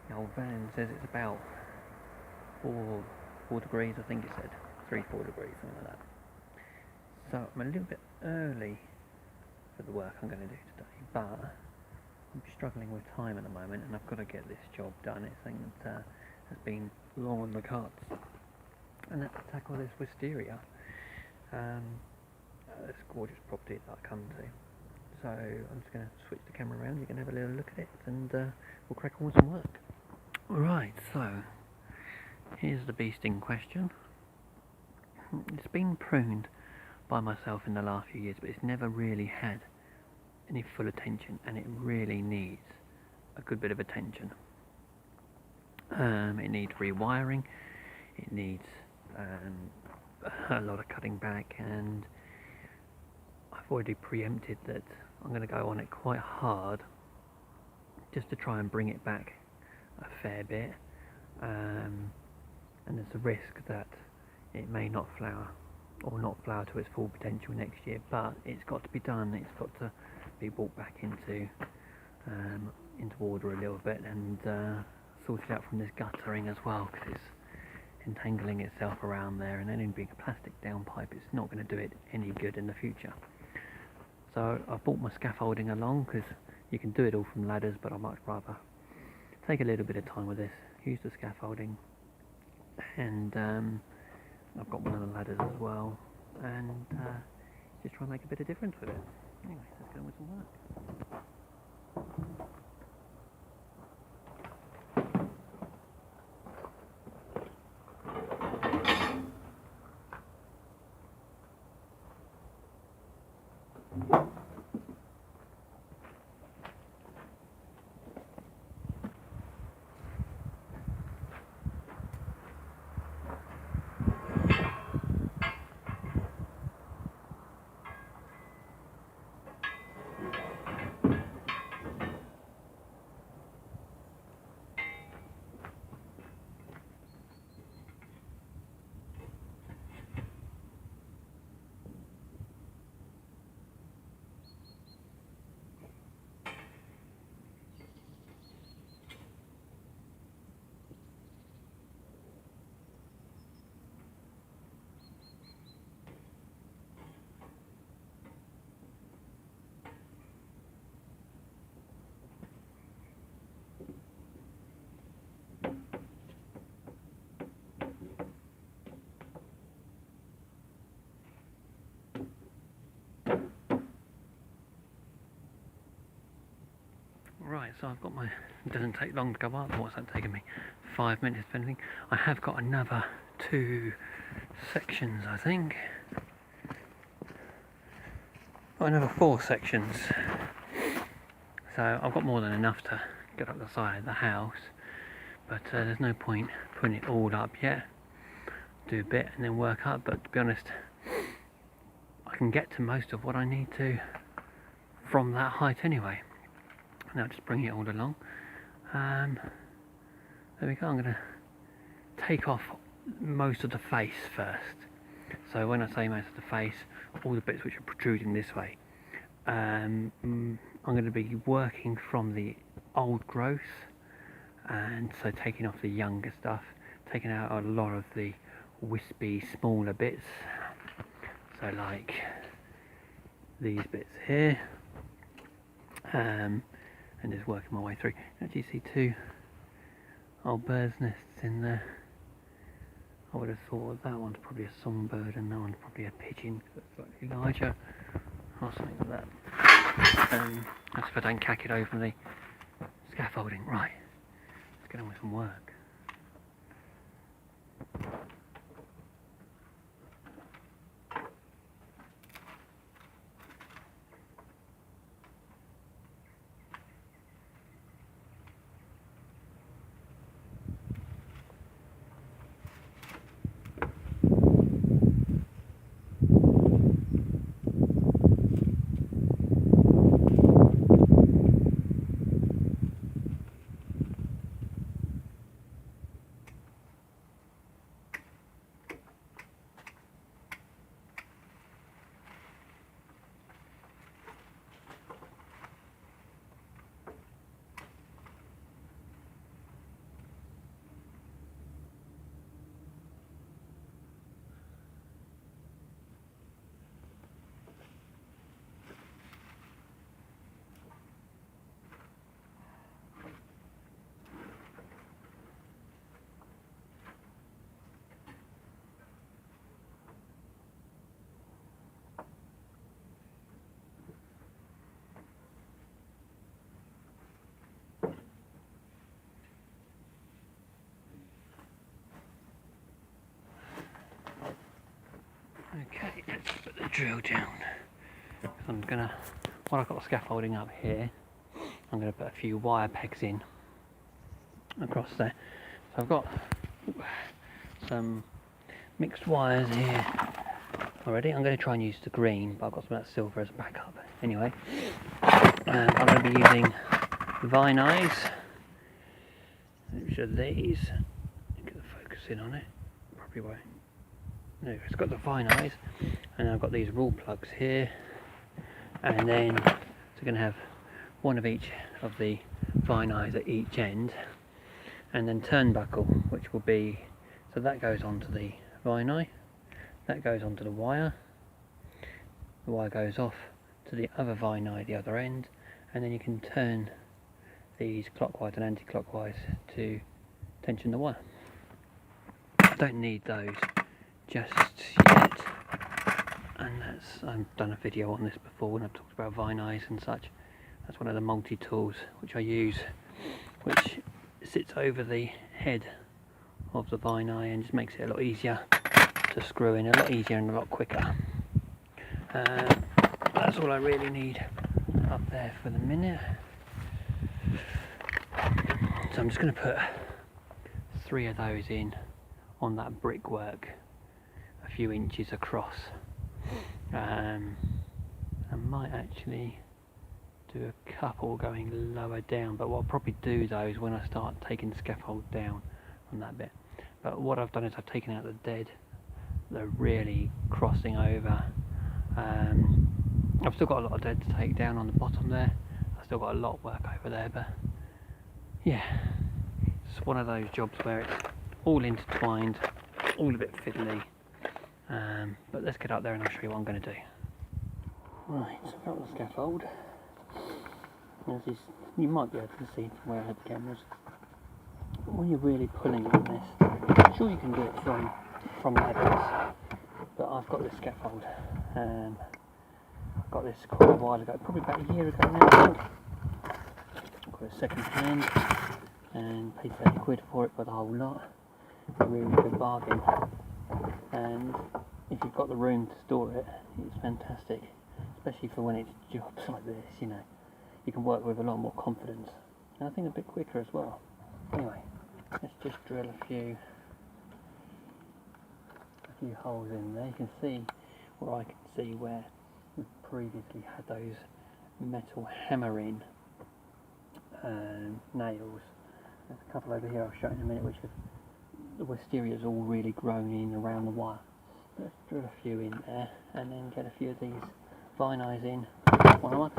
The old van says it's about 4 degrees, I think it said. 3-4 degrees, something like that. So I'm a little bit early for the work I'm going to do today, but I'm struggling with time at the moment, and I've got to get this job done. It's something that has been long on the cards, and that's to tackle this Wisteria, this gorgeous property that I come to. So I'm just going to switch the camera around. You can have a little look at it, and we'll crack on with some work. Right, so here's the beast in question. It's been pruned by myself in the last few years, but it's never really had any full attention, and it really needs a good bit of attention. It needs rewiring, it needs a lot of cutting back, and I've already preempted that I'm going to go on it quite hard just to try and bring it back a fair bit, and there's a risk that it may not flower or not flower to its full potential next year, but it's got to be done. It's got to be brought back into order a little bit, and sorted out from this guttering as well, because it's entangling itself around there, and then in being a plastic downpipe, it's not going to do it any good in the future. So I've brought my scaffolding along, because you can do it all from ladders, but I'd much rather take a little bit of time with this, use the scaffolding, and I've got one of the ladders as well, and just try and make a bit of difference with it. Anyway, let's get on with some work. Right, so I've got my, it doesn't take long to go up. What's that taking me? 5 minutes if anything. I have got another 2 sections, I think. Got another 4 sections. So I've got more than enough to get up the side of the house, but there's no point putting it all up yet. Do a bit and then work up, but to be honest, I can get to most of what I need to from that height anyway. Now just bring it all along. There we go. I'm going to take off most of the face first. So when I say most of the face, all the bits which are protruding this way, I'm going to be working from the old growth, and so taking off the younger stuff, taking out a lot of the wispy smaller bits, so like these bits here, and just working my way through. Actually see 2 old bird's nests in there. I would have thought that one's probably a songbird and that one's probably a pigeon, slightly larger or something like that. That's if I don't cack it over the scaffolding. Right, let's get on with some work. drill down. I'm gonna, while I've got the scaffolding up here, I'm gonna put a few wire pegs in across there. So I've got some mixed wires here already. I'm going to try and use the green, but I've got some of that silver as a backup. Anyway, I'm going to be using vine eyes, which are these. Get the focus in on it. Probably won't. No, it's got the vine eyes, and I've got these rule plugs here, and then so going to have one of each of the vine eyes at each end, and then turnbuckle, which will be, so that goes onto the vine eye, that goes onto the wire goes off to the other vine eye at the other end, and then you can turn these clockwise and anti-clockwise to tension the wire. I don't need those just yet, and I've done a video on this before when I've talked about vine eyes and such. That's one of the multi-tools which I use, which sits over the head of the vine eye and just makes it a lot easier to screw in, a lot easier and a lot quicker. That's all I really need up there for the minute. So I'm just going to put 3 of those in on that brickwork, a few inches across. I might actually do a couple going lower down, but what I'll probably do though is when I start taking the scaffold down on that bit. But what I've done is I've taken out the dead, they're really crossing over. I've still got a lot of dead to take down on the bottom there. I've still got a lot of work over there, but yeah, it's one of those jobs where it's all intertwined, all a bit fiddly. But let's get up there and I'll show you what I'm going to do. Right, so I've got the scaffold. You might be able to see from where I had the cameras. When you're really pulling on this, I'm sure you can do it from levels, but I've got this scaffold. I got this quite a while ago, probably about a year ago now, I think. Got it second hand and paid 30 quid for it for the whole lot. A really good bargain. And if you've got the room to store it, it's fantastic, especially for when it's jobs like this, you know. You can work with a lot more confidence, and I think a bit quicker as well. Anyway, let's just drill a few holes in there. You can see, or I can see where we previously had those metal hammering nails. There's a couple over here I'll show you in a minute, which the Wisteria's all really grown in around the wire. Let's drill a few in there and then get a few of these vine eyes in one on one.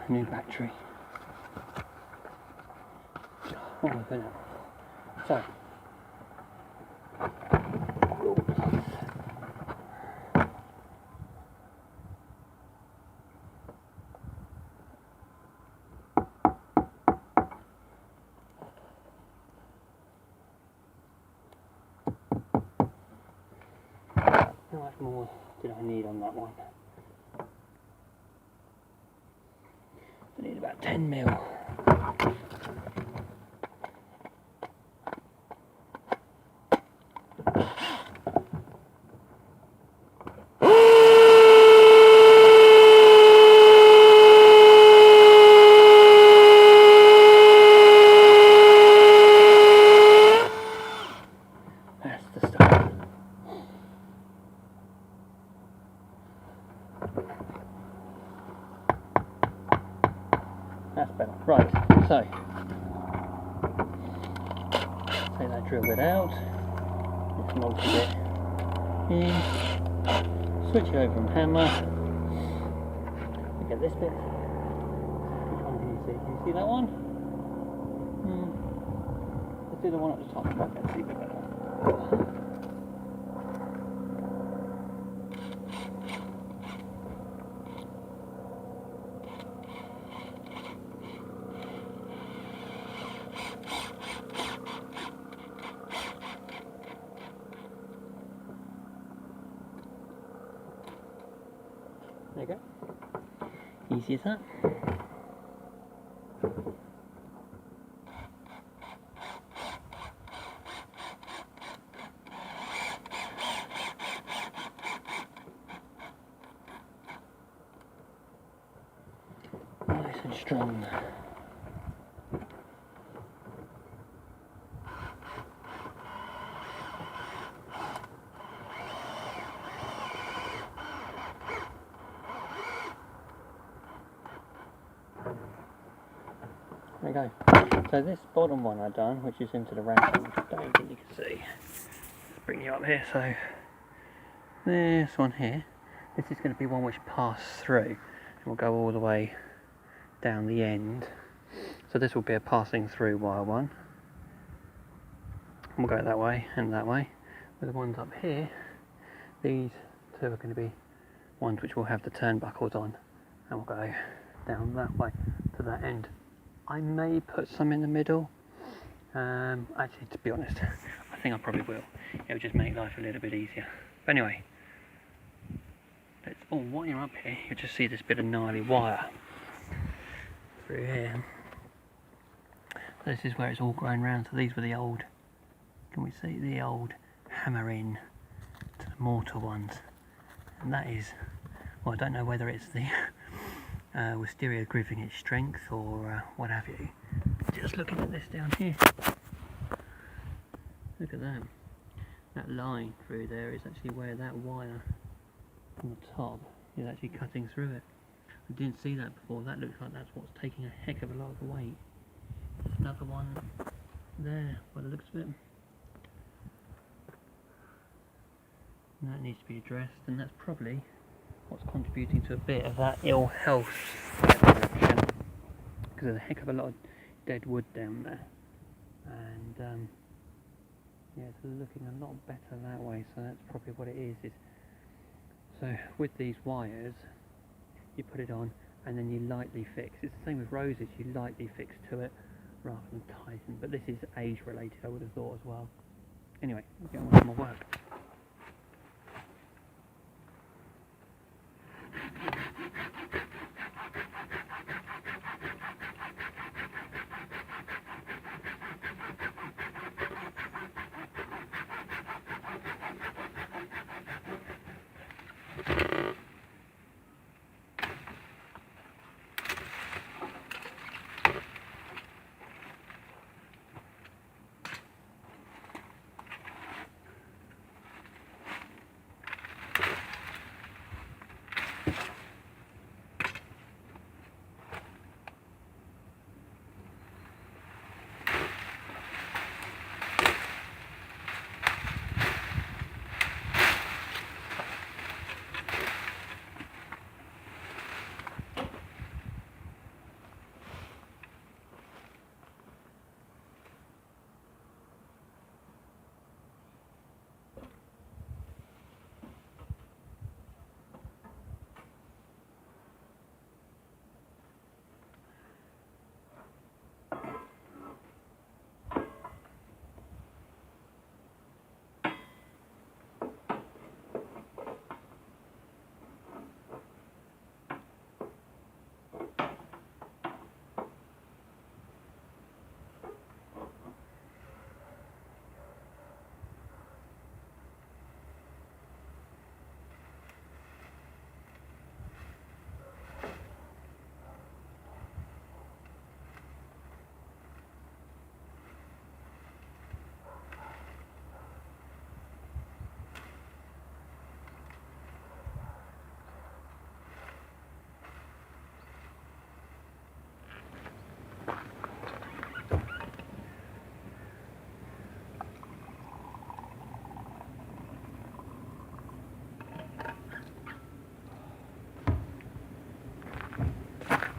New battery. Oh my goodness. So, how much more did I need on that one? I need about 10 mil. That's the stuff. That's better. Right, so take that drill bit out, this multi bit in, switch it over and hammer. We get this bit. Which one can you see? Can you see that one? Let's do the one at the top. Let's see a bit better. easy as that. Nice and strong. There we go. So this bottom one I've done, which is into the racking, which I don't think you can see. Let's bring you up here. So this one here, this is going to be one which passes through and will go all the way down the end. So this will be a passing through wire one. We'll go that way and that way. But the ones up here, these two are going to be ones which will have the turnbuckles on, and we'll go down that way to that end. I may put some in the middle. Actually, to be honest, I think I probably will. It'll just make life a little bit easier. But anyway, while you're up here, you'll just see this bit of gnarly wire through here. This is where it's all grown round. So these were the old, can we see the old hammer in to the mortar ones? And that is, well, I don't know whether it's the Wisteria giving its strength or what have you. Just looking at this down here, look at that. That line through there is actually where that wire on the top is actually cutting through it. I didn't see that before. That looks like that's what's taking a heck of a lot of the weight. There's another one there by the looks of it. And that needs to be addressed, and that's probably what's contributing to a bit of that ill health direction, because there's a heck of a lot of dead wood down there, and yeah, it's looking a lot better that way. So that's probably what it is. So with these wires, you put it on and then you lightly fix. It's the same with roses, you lightly fix to it rather than tighten, but this is age related, I would have thought as well. Anyway, I'll get on with my work.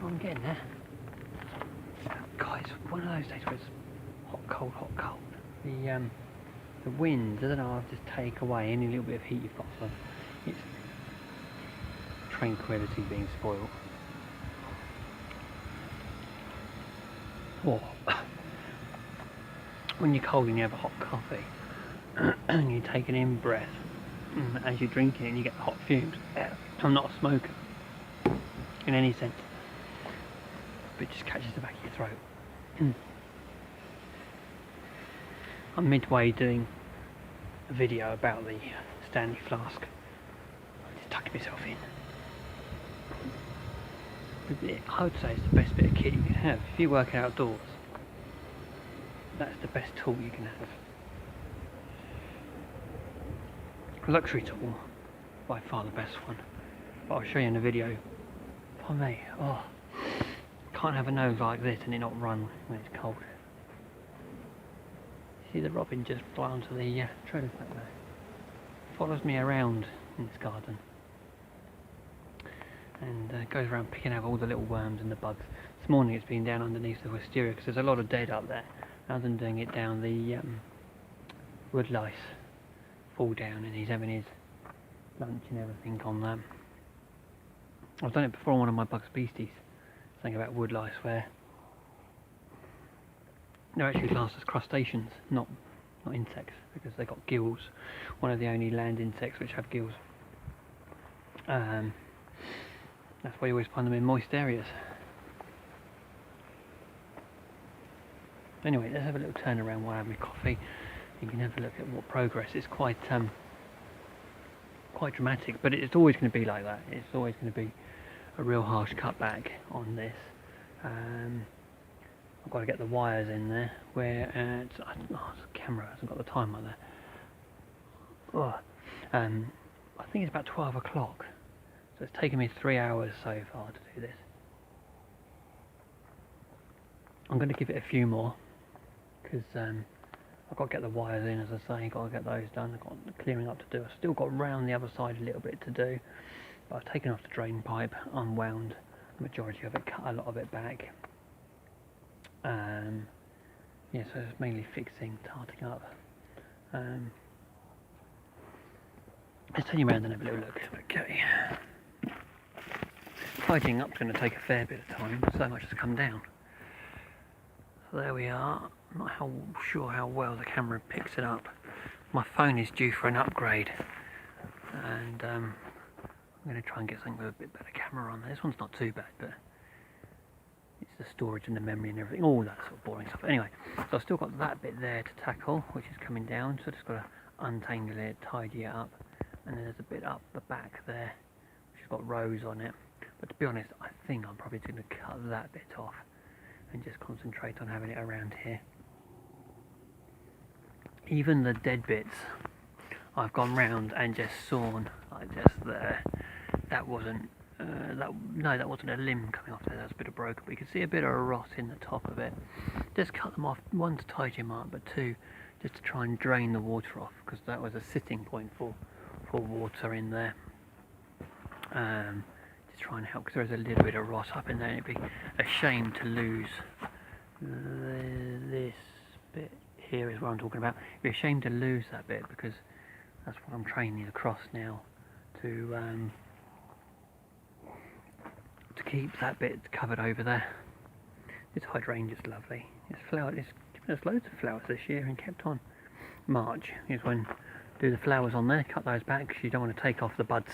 I'm getting there. Guys, one of those days where it's hot, cold, hot, cold. The wind doesn't just take away any little bit of heat you've got, so it's tranquility being spoiled. Oh. When you're cold and you have a hot coffee and you take an in breath as you're drinking it and you get the hot fumes. I'm not a smoker in any sense. it just catches the back of your throat. I'm midway doing a video about the Stanley flask. I'm just tucking myself in. I would say it's the best bit of kit you can have. If you work outdoors, that's the best tool you can have. Luxury tool, by far the best one. But I'll show you in a video. Oh mate, can't have a nose like this and it not run when it's cold. See the robin just fly onto the trailer back there. Follows me around in this garden. And goes around picking out all the little worms and the bugs. This morning it's been down underneath the wisteria because there's a lot of dead up there. Rather than doing it down the wood lice, fall down, and he's having his lunch and everything on that. I've done it before on one of my Bugs Beasties, something about wood lice where they're actually classed as crustaceans, not insects, because they've got gills. One of the only land insects which have gills. That's why you always find them in moist areas. Anyway, let's have a little turn around while I have my coffee. You can have a look at what progress. It's quite dramatic, but it's always going to be like that. It's always going to be a real harsh cutback on this. I've got to get the wires in there. The camera hasn't got the timer there. I think it's about 12 o'clock. So it's taken me 3 hours so far to do this. I'm going to give it a few more because I've got to get the wires in, as I say. I've got to get those done. I've got the clearing up to do. I've still got round the other side a little bit to do, but I've taken off the drain pipe, unwound the majority of it, cut a lot of it back. Yeah, so it's mainly fixing, tarting up. Let's turn you around and have a little look. Okay. Tidying up's going to take a fair bit of time, so much has come down. So there we are. I'm not sure how well the camera picks it up. My phone is due for an upgrade, and I'm going to try and get something with a bit better camera on there. This one's not too bad, but it's the storage and the memory and everything, all that sort of boring stuff. Anyway, so I've still got that bit there to tackle, which is coming down, so I've just got to untangle it, tidy it up, and then there's a bit up the back there, which has got rows on it. But to be honest, I think I'm probably going to cut that bit off and just concentrate on having it around here. Even the dead bits, I've gone round and just sawn, like just there. That wasn't, that wasn't a limb coming off there, that was a bit of broken, but you can see a bit of a rot in the top of it. Just cut them off, one to tidy them up, but two, just to try and drain the water off, because that was a sitting point for water in there. To try and help, because there is a little bit of rot up in there, and it'd be a shame to lose this bit here is what I'm talking about. It'd be a shame to lose that bit, because that's what I'm training across now, to keep that bit covered over there. This hydrangea's lovely. It's flowered. It's given us loads of flowers this year and kept on. March is when do the flowers on there, cut those back because you don't want to take off the buds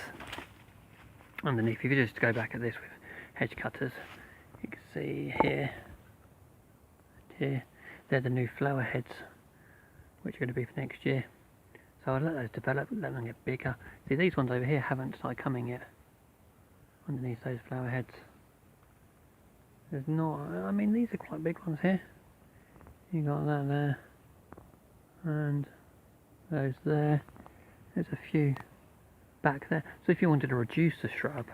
underneath. If you just go back at this with hedge cutters, you can see here, they're the new flower heads which are going to be for next year. So I'll let those develop, let them get bigger. See, these ones over here haven't started coming yet underneath those flower heads. There's not, I mean, these are quite big ones here. You got that there, and those there. There's a few back there. So if you wanted to reduce the shrub,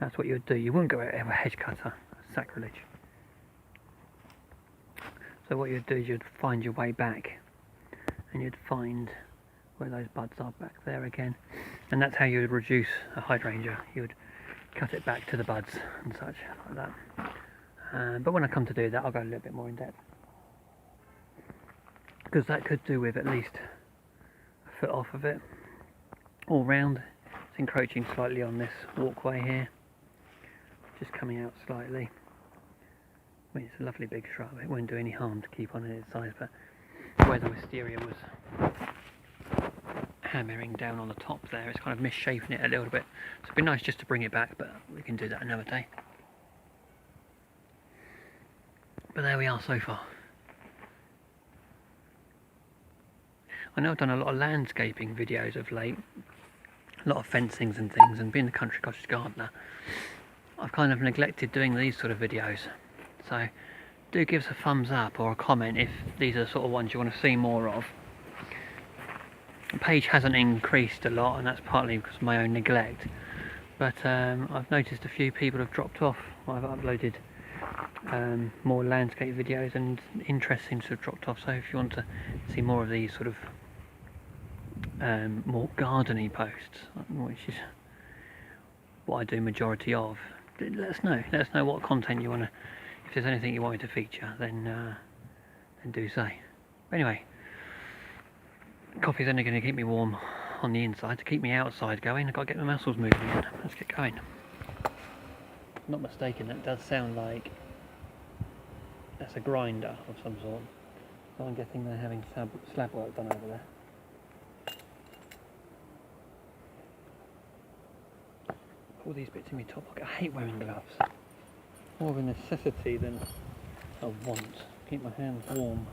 that's what you would do. You wouldn't go out and have a hedge cutter. That's sacrilege. So what you'd do is you'd find your way back, and you'd find where those buds are back there again, and that's how you would reduce a hydrangea. You would cut it back to the buds and such like that. But when I come to do that, I'll go a little bit more in depth, because that could do with at least a foot off of it all round. It's encroaching slightly on this walkway here, just coming out slightly. I mean, it's a lovely big shrub, it won't do any harm to keep on in its size, but where the wisteria was hammering down on the top there, it's kind of misshapen it a little bit. So it'd be nice just to bring it back, but we can do that another day. But there we are so far. I know I've done a lot of landscaping videos of late, a lot of fencings and things, and being the country cottage gardener, I've kind of neglected doing these sort of videos. So do give us a thumbs up or a comment if these are the sort of ones you want to see more of. The page hasn't increased a lot, and that's partly because of my own neglect, but I've noticed a few people have dropped off. I've uploaded more landscape videos and interest seems to have dropped off, so if you want to see more of these sort of more gardening posts, which is what I do majority of, let us know what content you want to, if there's anything you want me to feature, then do say. But anyway, coffee's only going to keep me warm on the inside. To keep me outside going, I've got to get my muscles moving again. Let's get going. Not mistaken, that does sound like that's a grinder of some sort, so I'm guessing they're having slab work done over there. All these bits in my top pocket. I hate wearing gloves. More of a necessity than a want. Keep my hands warm.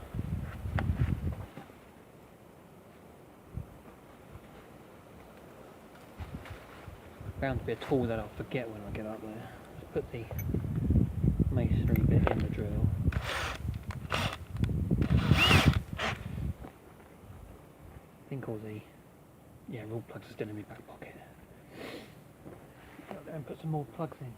Bound to be a tool that I'll forget when I get up there. Let's put the masonry bit in the drill. I think all the rule plugs are still in my back pocket. Go there and put some more plugs in.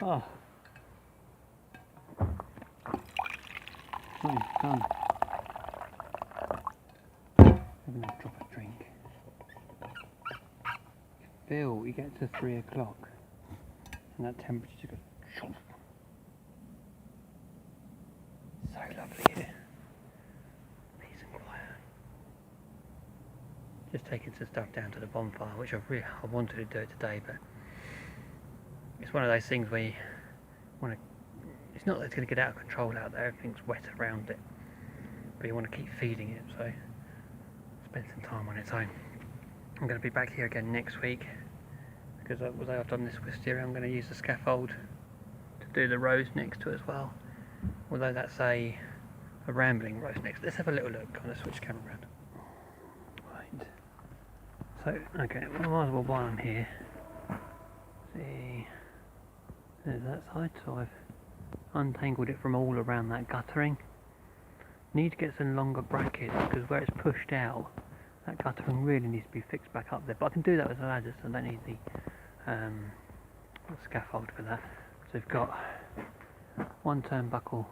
Oh, so done. Having a drop of drink. Feel you get to 3 o'clock and that temperature just goes. So lovely here. Peace and quiet. Just taking some stuff down to the bonfire, which I wanted to do it today, but it's one of those things where you want to, it's not that it's going to get out of control out there, everything's wet around it, but you want to keep feeding it, so spend some time on its own. I'm going to be back here again next week, because although I've done this wisteria, I'm going to use the scaffold to do the rows next to it as well, although that's a rambling rows next. Let's have a little look. I'm going to switch camera around. Right, so okay, well, I might as well while I'm here, see, there's that side, so I've untangled it from all around that guttering. Need to get some longer brackets, because where it's pushed out, that guttering really needs to be fixed back up there, but I can do that with a ladder, so I don't need the scaffold for that. So we've got one turnbuckle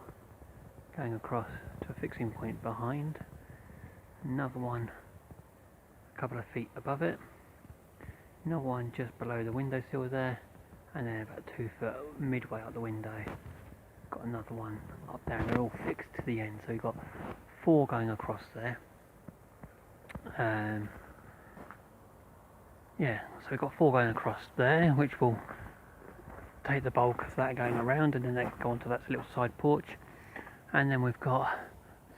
going across to a fixing point behind, another one a couple of feet above it, another one just below the windowsill there, and then about 2 foot midway up the window, got another one up there, and they're all fixed to the end, so we've got 4 going across there. So we've got 4 going across there, which will take the bulk of that going around, and then they go onto that little side porch, and then we've got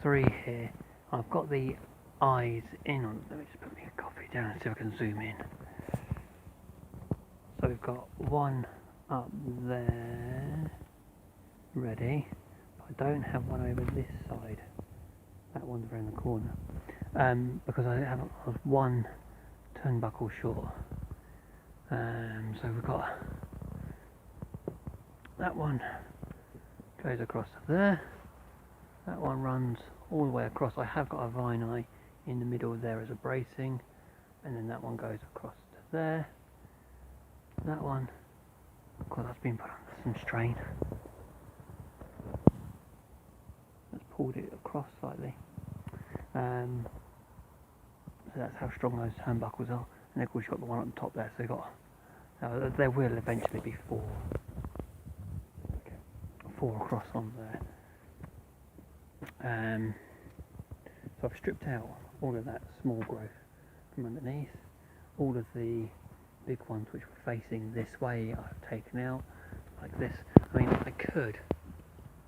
3 here. I've got the eyes in on, let me just put my coffee down and see if I can zoom in. So we've got 1 up there ready, but I don't have one over this side. That one's around the corner, because I was 1 turnbuckle short. So we've got that one goes across there, that one runs all the way across. I have got a vine eye in the middle there as a bracing, and then that one goes across to there. That one, of course, that's been put under some strain. Let's pulled it across slightly. So that's how strong those turnbuckles are. And of course you've got the one on top there, so you've got, there will eventually be four across on there. So I've stripped out all of that small growth from underneath. All of the big ones which were facing this way I've taken out, like this. I mean, I could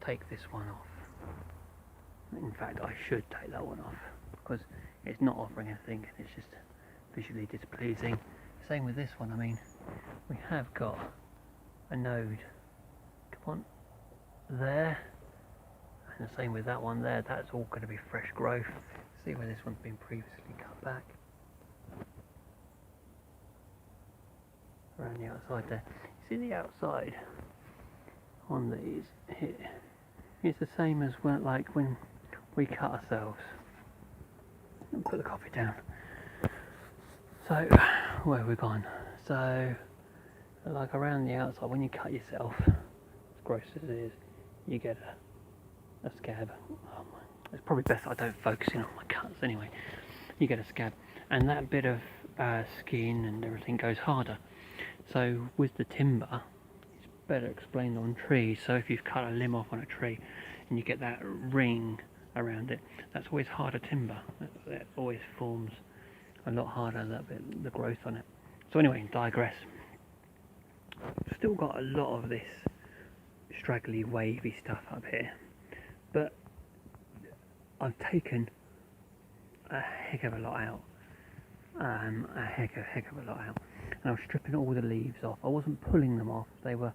take this one off. In fact, I should take that one off, because it's not offering anything, it's just visually displeasing. Same with this one. I mean, we have got a node, come on, there, and the same with that one there. That's all going to be fresh growth. See where this one's been previously cut back. Around the outside there. See the outside on these here? It's the same as when we cut ourselves. Put the coffee down. So, where have we gone? So, like around the outside, when you cut yourself, as gross as it is, you get a scab. Oh my, it's probably best I don't focus in on my cuts anyway. You get a scab, and that bit of skin and everything goes harder. So with the timber, it's better explained on trees. So if you've cut a limb off on a tree and you get that ring around it, that's always harder timber. It always forms a lot harder, that bit, the growth on it. So anyway, digress. Still got a lot of this straggly, wavy stuff up here, but I've taken a heck of a lot out. A heck of a lot out. And I was stripping all the leaves off. I wasn't pulling them off. They were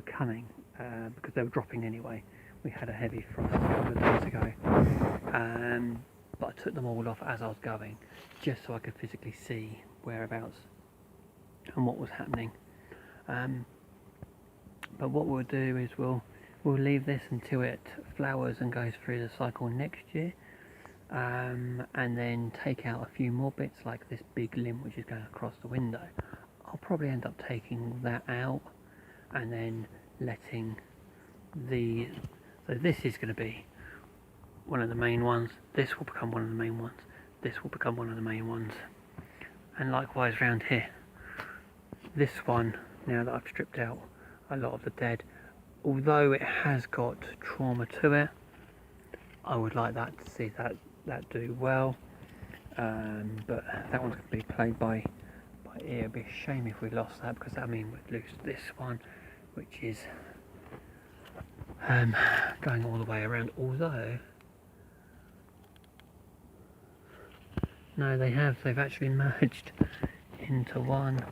coming because they were dropping anyway. We had a heavy frost a couple of days ago, but I took them all off as I was going, just so I could physically see whereabouts and what was happening. But what we'll do is we'll leave this until it flowers and goes through the cycle next year, and then take out a few more bits like this big limb which is going across the window. I'll probably end up taking that out and then letting so this is going to be one of the main ones, this will become one of the main ones, this will become one of the main ones, and likewise round here. This one, now that I've stripped out a lot of the dead, although it has got trauma to it, I would like that to see that do well, but that one's going to be played by ear. It'd be a shame if we lost that, because that means we'd lose this one, which is going all the way around. Although no, they've actually merged into one.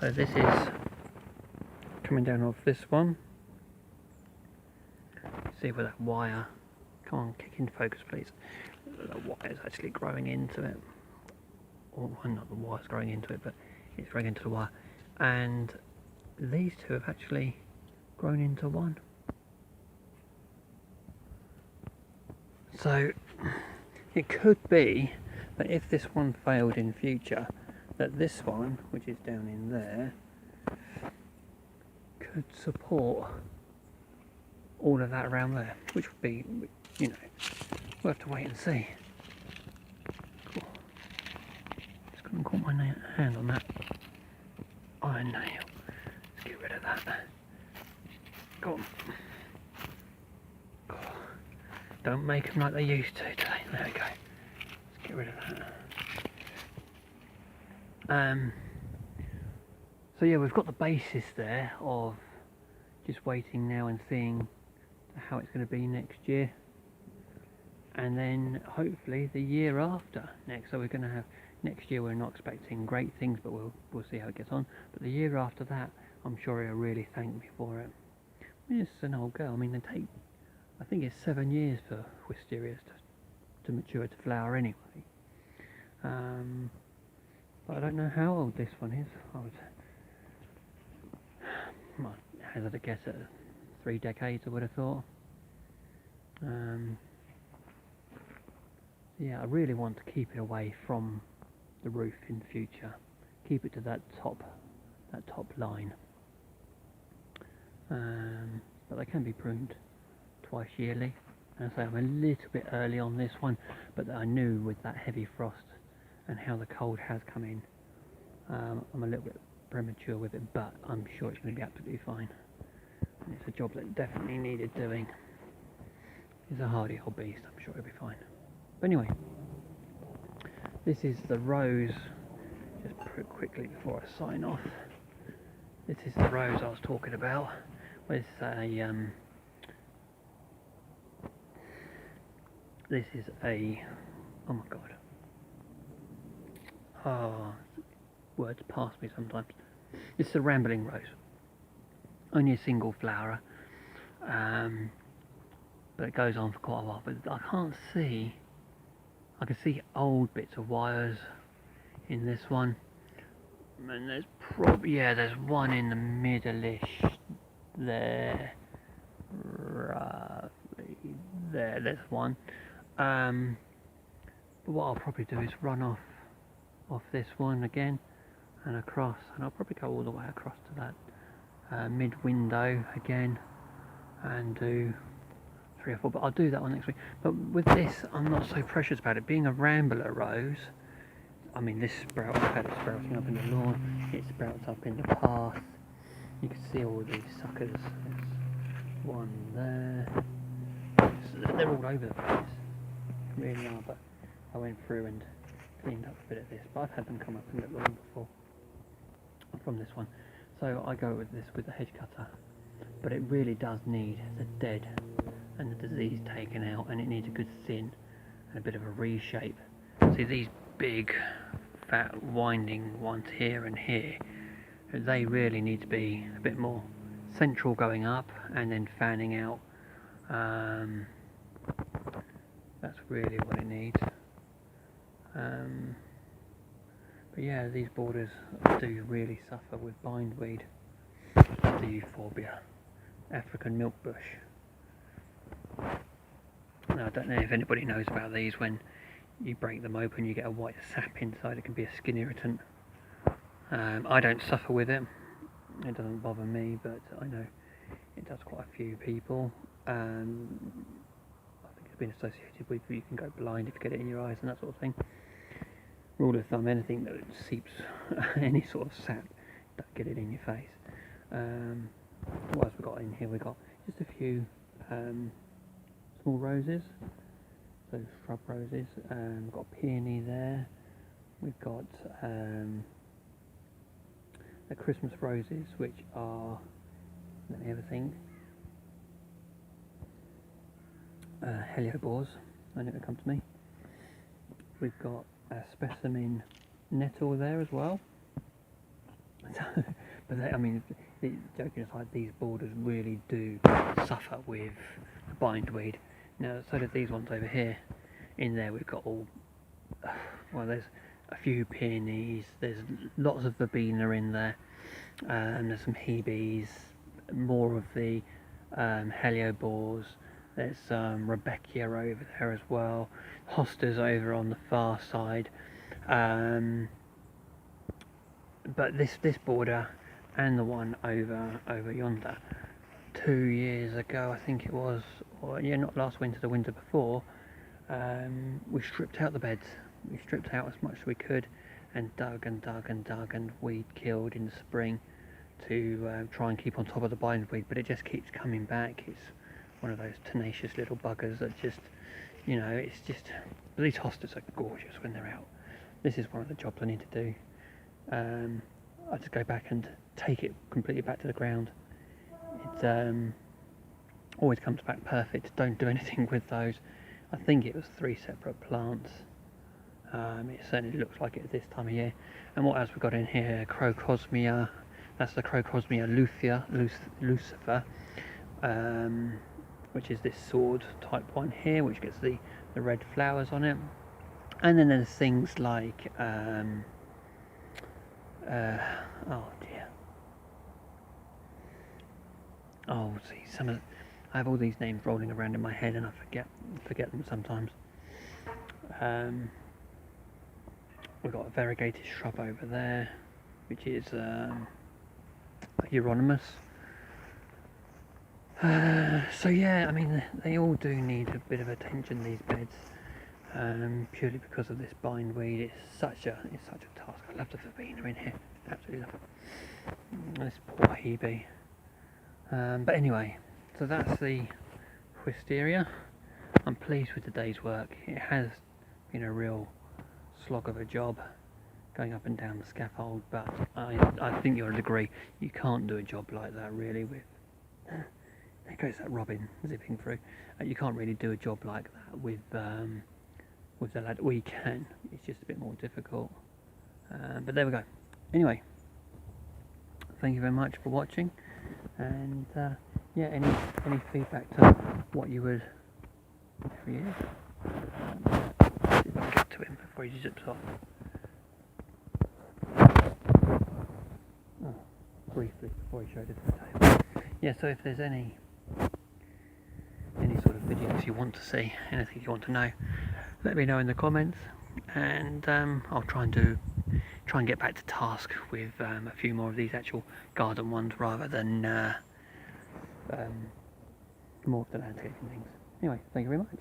So this is coming down off this one. See where that wire, come on, kick into focus please. The wire's actually growing into it. Or well, not the wire's growing into it, but it's growing into the wire. And these two have actually grown into one. So it could be that if this one failed in future, that this one, which is down in there, could support all of that around there, which would be, you know, we'll have to wait and see. Cool. Just couldn't caught my hand on that iron nail. Let's get rid of that. Go on. Don't make them like they used to today. There we go. Let's get rid of that. So yeah, we've got the basis there of just waiting now and seeing how it's going to be next year, and then hopefully the year after next. So we're going to have next year. We're not expecting great things, but we'll see how it gets on. But the year after that, I'm sure he'll really thank me for it. It's an old girl. I mean, they take, I think it's 7 years for Wisterias to mature to flower anyway. But I don't know how old this one is. I might hazard a guess at 3 decades, I would have thought. Yeah, I really want to keep it away from the roof in the future. Keep it to that top line. But they can be pruned twice yearly. And I say I'm a little bit early on this one, but I knew with that heavy frost and how the cold has come in, I'm a little bit premature with it, but I'm sure it's going to be absolutely fine. And it's a job that definitely needed doing. It's a hardy old beast, I'm sure it'll be fine. But anyway, this is the rose, just quickly before I sign off. This is the rose I was talking about. With this is a, oh my god, oh, words pass me sometimes. It's a rambling rose, only a single flower, but it goes on for quite a while. But I can't see, I can see old bits of wires in this one, and there's probably, yeah, there's one in the middle-ish there, roughly there, there's one. But what I'll probably do is run off this one again and across, and I'll probably go all the way across to that mid window again and do 3 or 4, but I'll do that one next week. But with this, I'm not so precious about it being a rambler rose. I mean, this sprout, I've had it sprouting up in the lawn, it sprouts up in the path. You can see all these suckers. There's one there. They're all over the place, really are, but I went through and cleaned up a bit of this, but I've had them come up in the lawn before from this one. So I go with this with the hedge cutter, but it really does need the dead and the disease taken out, and it needs a good thin and a bit of a reshape. See these big fat winding ones here and here, they really need to be a bit more central going up and then fanning out. That's really what it needs. But yeah, these borders do really suffer with bindweed, the euphorbia, African milkbush. Now I don't know if anybody knows about these. When you break them open, you get a white sap inside. It can be a skin irritant. I don't suffer with it. It doesn't bother me, but I know it does quite a few people. I think it's been associated with you can go blind if you get it in your eyes and that sort of thing. Rule of thumb: anything that seeps any sort of sap, don't get it in your face. What else we got in here? We got just a few small roses, so shrub roses. We've got peony there. We've got the Christmas roses, which are, let me have a think, heliobores. I know it'll come to me. We've got a specimen nettle there as well. But they, I mean, joking aside, these borders really do suffer with bindweed. Now, so do these ones over here. In there we've got all, well, there's a few peonies, there's lots of verbena in there, and there's some hebes, more of the heliobores. There's Rebecca over there as well, hostas over on the far side, but this border and the one over yonder, 2 years ago I think it was, or yeah, not last winter, the winter before, we stripped out the beds. We stripped out as much as we could and dug and dug and dug, and weed killed in the spring to try and keep on top of the bindweed, but it just keeps coming back. It's one of those tenacious little buggers that just, you know, it's just, these hostas are gorgeous when they're out. This is one of the jobs I need to do. I just go back and take it completely back to the ground. It always comes back perfect. Don't do anything with those. I think it was 3 separate plants. It certainly looks like it this time of year. And what else we got in here? Crocosmia. That's the Crocosmia lucifer, which is this sword type one here, which gets the red flowers on it. And then there's things like oh dear. Oh, see, I have all these names rolling around in my head, and I forget them sometimes. we've got a variegated shrub over there, which is Euronymous. So yeah, I mean, they all do need a bit of attention, these beds, purely because of this bindweed. It's such a task. I love the verbena in here, absolutely love it. This poor Hebe. But anyway, so that's the Wisteria. I'm pleased with the day's work. It has been a real slog of a job going up and down the scaffold, but I think you'll agree you can't do a job like that really with there goes that robin zipping through. You can't really do a job like that with the lad. We can, it's just a bit more difficult, but there we go. Anyway, thank you very much for watching, and yeah, any feedback to what you would. There he is. See if I can get to him before he zips off. Oh, briefly before he showed us the table. Yeah, so if there's any sort of videos you want to see, anything you want to know, let me know in the comments, and I'll try and get back to task with a few more of these actual garden ones rather than more of the landscaping things. Anyway, thank you very much.